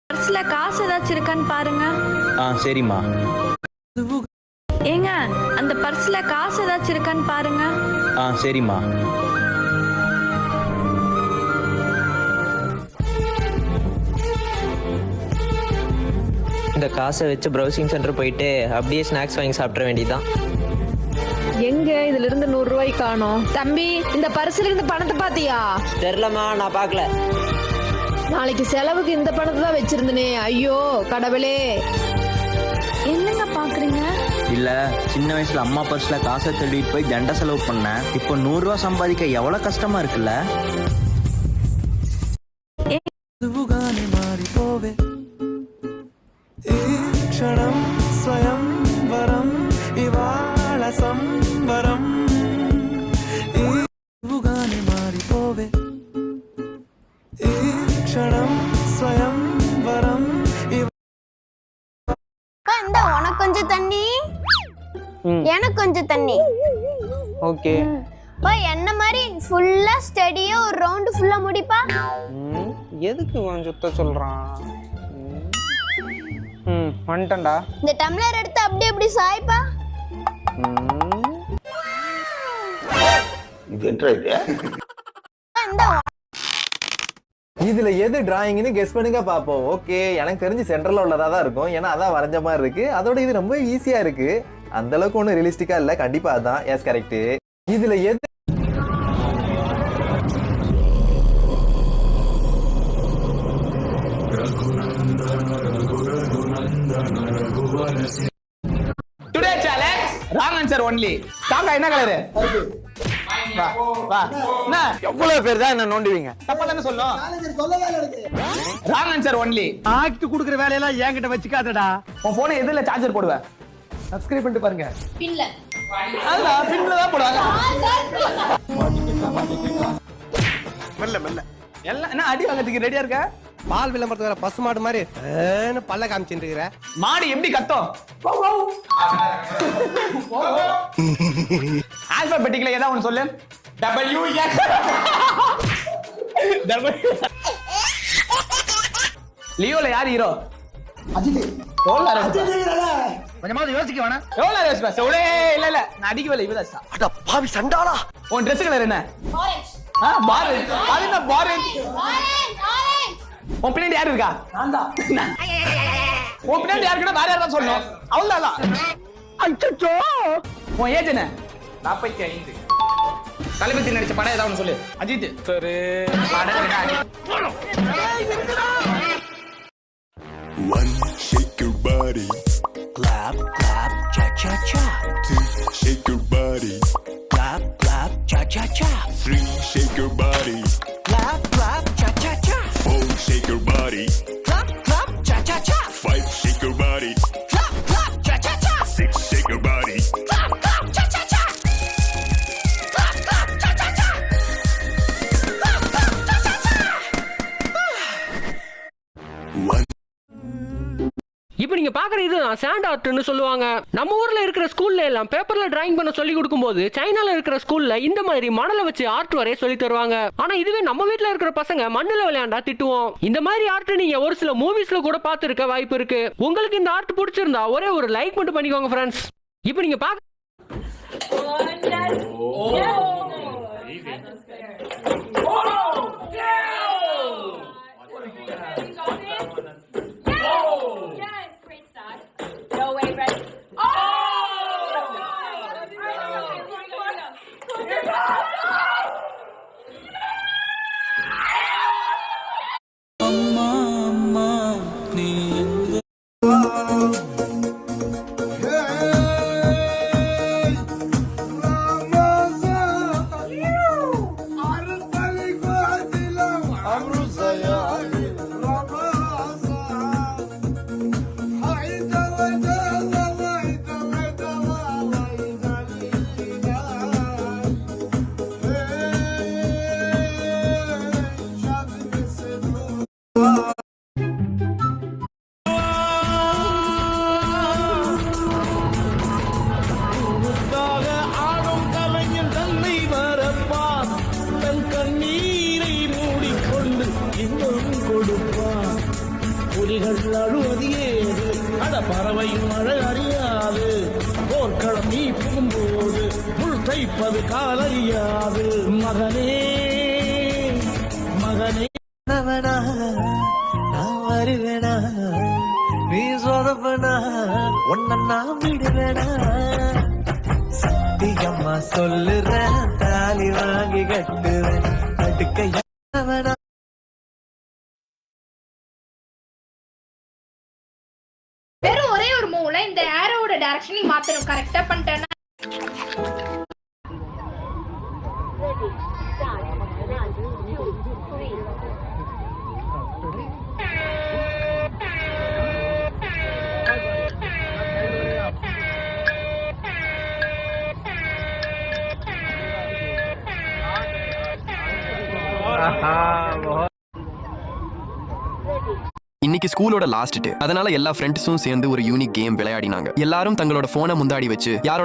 பர்ஸ்ல காசு ஏதாச்சும் இருக்கான்னு பாருங்க. சரிம்மா. ஏங்க அந்த பர்ஸ்ல காசு ஏதாச்சும் இருக்கான்னு பாருங்க. சரிம்மா. இந்த காசை வச்சு ப்ரௌசிங் சென்டர் போயிட்டு அப்படியே ஸ்நாக்ஸ் வாங்கி சாப்பிட வேண்டியதான். எங்க இதுல இருந்து 100 ரூபாய் காணோம். தம்பி, இந்த பர்ஸ்ல இருந்து பணத்தை பாத்தியா? தெரியலம்மா, நான் பார்க்கல. நாளைக்கு செலவுக்கு இந்த பணத்தை தான் வச்சிருந்தனே. ஐயோ கடவுளே. என்னங்க பாக்குறீங்க? இல்ல, சின்ன வயசுல அம்மா பர்ஸ்ல காசை தேடிட்டு போய் தண்ட செலவு பண்ணேன். இப்போ 100 ரூபா சம்பாதிக்க எவ்வளவு கஷ்டமா இருக்குல்ல. உனக்கு கொஞ்சம் தண்ணி, எனக்கு கொஞ்சம் தண்ணி. ஓகே. என்ன மாதிரி ஃபுல்லா ஸ்டடியா ஒரு ரவுண்ட் ஃபுல்லா முடிப்பா. எதுக்கு கொஞ்சம் சுத்த சொல்றான்? வந்துட்டேன்டா. இந்த டம்ளர் எடுத்து அப்படி அப்படி சாய்ப்பா. இதுல எது டிராயிங்னு கெஸ் பண்ணுங்க பாப்போம். ஓகே, எனக்கு தெரிஞ்சு சென்டர்ல உள்ளதா தான் இருக்கும். ஏன்னா அதான் வரைஞ்ச மாதிரி இருக்கு. அதோட இது ரொம்ப ஈஸியா இருக்கு. அந்த அளவுக்கு ஒன்றும் ரியலிஸ்டிக்கா இல்ல. கண்டிப்பா அதான். Yes, correct. இதுல எது today challenge wrong answer only. காக்கா என்ன கலரு? வா வா. என்ன எவ்வளவு பேர் தான் என்ன நோண்டுவீங்க? தப்பா தானே சொல்லும். Wrong answer only. ஆக்ட் குடுக்குற வேலையெல்லாம் என்கிட்ட வச்சுக்காதடா. உன் போனை எதுல சார்ஜர் போடுவ? சப்ஸ்கிரைப் பண்ணிட்டு பாருங்க. பின்ல. அதான் பின்ல தான் போடுவாங்க. மெல்ல மெல்ல. எல்லாம் என்ன அடி வாங்கிறதுக்கு ரெடியா இருக்க? பால் விளம்பரத்துல வர பசு மாடு மாதிரி பல்ல காமிச்சுட்டு இருக்கிற. மாடு எப்படி கத்தும்? ஆல்பாபெட்டிக்ல ஏதாவது ஒன்னு சொல்லு. W X லியோல யார் ஹீரோ? அஜித். கொஞ்சமாவது யோசிக்க வேணாம். எவ்வளவு யோசிப்பா? சோலே இல்ல இல்ல, நான் அடிக்கவே இவதாச்சா. அட பாவி சண்டாளா. உன் Dress கலர் என்ன? ஆரஞ்சு. பாரேஞ்ச். அது என்ன பாரேஞ்ச்? Orange orange. உன் பின்னாடி யார் இருக்கா? நான் தான். உன் பின்னாடி யாருக்குன்னா வேற யாரா சொல்லணும். அவ்வளவுதான். அச்சச்சோ. உன் ஏஜ் என்ன? 45. தளபதி நடிச்ச படம் ஏதாவது ஒன்று சொல்லு. அஜித். சரி. One, shake your body. Clap, clap, cha cha cha. Two, shake your body. Clap, clap, cha cha cha. Three, shake your body. Clap, clap, cha cha cha. Four, shake your body. Clap, clap, cha cha cha. Five, shake your body. Clap, clap, cha cha cha. Six, shake your body. Clap, clap, cha cha cha. Clap, clap, cha cha cha. Clap, clap, cha cha cha. One. இப்போ நீங்க பாக்குற இது sand ஆர்ட்னு சொல்லுவாங்க. நம்ம ஊர்ல இருக்கிற ஸ்கூல்ல எல்லாம் பேப்பர்ல டிராயிங் பண்ண சொல்லி கொடுக்கும்போது சைனால இருக்கிற ஸ்கூல்ல இந்த மாதிரி மணலை வச்சு ஆர்ட் வரைய சொல்லி தருவாங்க. ஆனா இதுவே நம்ம வீட்ல இருக்கிற பசங்க மண்ணுல விளையாண்டா திட்டுவோம். இந்த மாதிரி ஆர்ட் நீங்க ஒரு சில மூவிஸ்ல கூட பார்த்திருக்க வாய்ப்பு இருக்கு. உங்களுக்கு இந்த ஆர்ட் பிடிச்சிருந்தா ஒரே ஒரு லைக் மட்டும் பண்ணிக்கோங்க ஃப்ரெண்ட்ஸ். இப்போ நீங்க பாக்க கிளிகள் அழுவது ஏது அட பறவையும் மழை அறியாது போர்க்களம் நீ புகும்போது முள் தைப்பது காலறியாது மகனே மகனே நான் வருவேனா நீ சொதப்பனா உன்ன நான் விடுவேனா சத்தியம்மா சொல்லுறேன் தாலி வாங்கி கட்டுவேன் அடுக்க வெறும் ஒரே ஒரு மூவ்ல இந்த ஏரோட டைரக்ஷன் நீ மாத்தணும். கரெக்டா பண்ணிட்டேன்னா இன்னைக்கு ஸ்கூலோட லாஸ்ட் டே, அதனால எல்லா ஃப்ரெண்ட்ஸும் சேர்ந்து ஒரு யூனிக் கேம் விளையாடினாங்க. எல்லாரும் தங்களோட போனை முந்தாடி வச்சு யாரோட